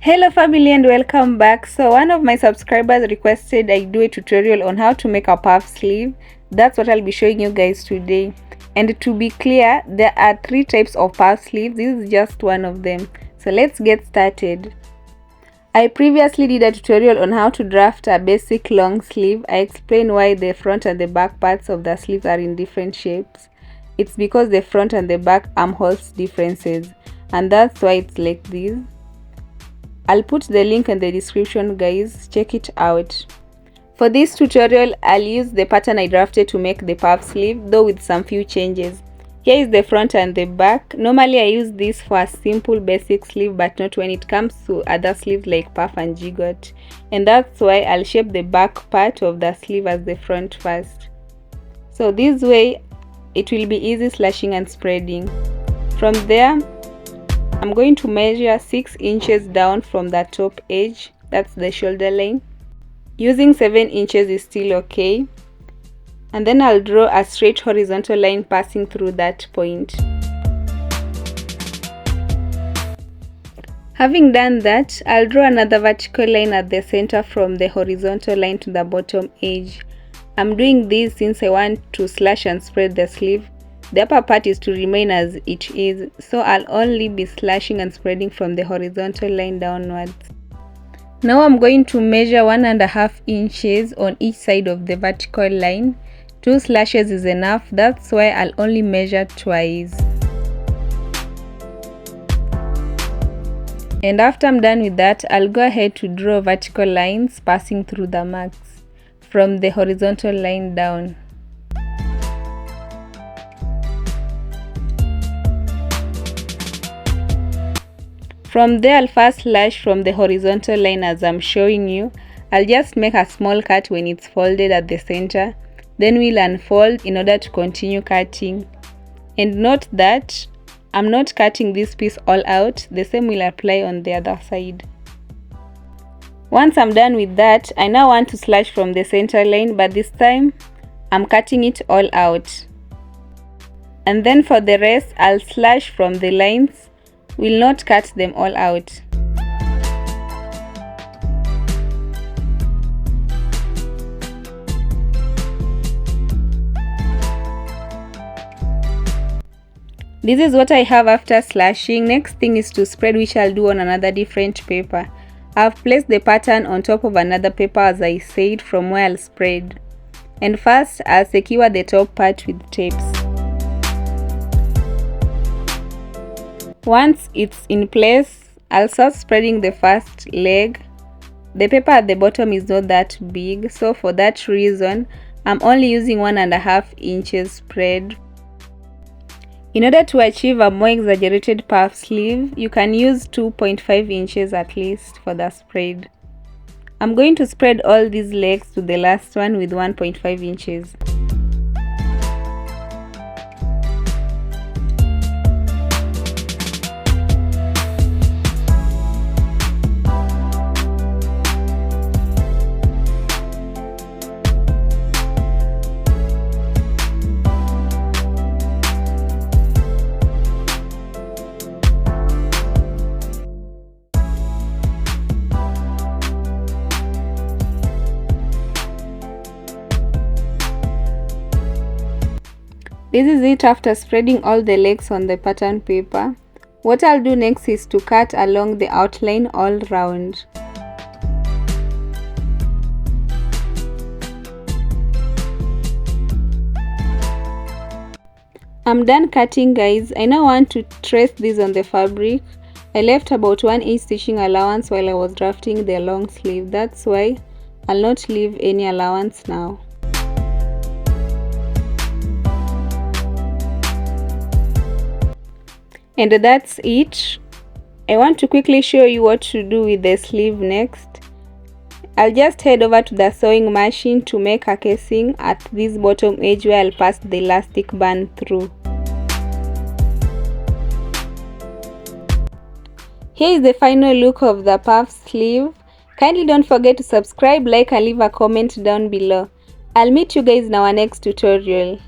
Hello family and welcome back. So one of my subscribers requested I do a tutorial on how to make a puff sleeve. That's what I'll be showing you guys today. And to be clear, there are 3 types of puff sleeves. This is just one of them. So let's get started. I previously did a tutorial on how to draft a basic long sleeve. I explained why the front and the back parts of the sleeves are in different shapes. It's because the front and the back armholes differences, and that's why it's like this. I'll put the link in the description, guys, check it out. For this tutorial, I'll use the pattern I drafted to make the puff sleeve, though with some few changes. Here is the front and the back. Normally I use this for a simple basic sleeve, but not when it comes to other sleeves like puff and gigot. And that's why I'll shape the back part of the sleeve as the front first. So this way, it will be easy slashing and spreading. From there, I'm going to measure 6 inches down from the top edge, that's the shoulder line. Using 7 inches is still okay. And then I'll draw a straight horizontal line passing through that point. Having done that, I'll draw another vertical line at the center from the horizontal line to the bottom edge. I'm doing this since I want to slash and spread the sleeve. The upper part is to remain as it is, so I'll only be slashing and spreading from the horizontal line downwards. Now I'm going to measure 1.5 inches on each side of the vertical line. 2 slashes is enough, that's why I'll only measure twice. And after I'm done with that, I'll go ahead to draw vertical lines passing through the marks from the horizontal line down. From there, I'll first slash from the horizontal line as I'm showing you. I'll just make a small cut when it's folded at the center. Then we'll unfold in order to continue cutting. And note that I'm not cutting this piece all out. The same will apply on the other side. Once I'm done with that, I now want to slash from the center line, but this time I'm cutting it all out. And then for the rest, I'll slash from the lines. Will not cut them all out. This is what I have after slashing. Next thing is to spread, which I'll do on another different paper. I've placed the pattern on top of another paper as I said from where I'll spread. And first, I'll secure the top part with tapes. Once it's in place, I'll start spreading the first leg. The paper at the bottom is not that big, so for that reason, I'm only using 1.5 inches spread. In order to achieve a more exaggerated puff sleeve, you can use 2.5 inches at least for the spread. I'm going to spread all these legs to the last one with 1.5 inches. This is it after spreading all the legs on the pattern paper. What I'll do next is to cut along the outline all round. I'm done cutting, guys. I now want to trace this on the fabric. I left about 1 inch stitching allowance while I was drafting the long sleeve. That's why I'll not leave any allowance now. And that's it. I want to quickly show you what to do with the sleeve next. I'll just head over to the sewing machine to make a casing at this bottom edge where I'll pass the elastic band through. Here is the final look of the puff sleeve. Kindly don't forget to subscribe, like and leave a comment down below. I'll meet you guys in our next tutorial.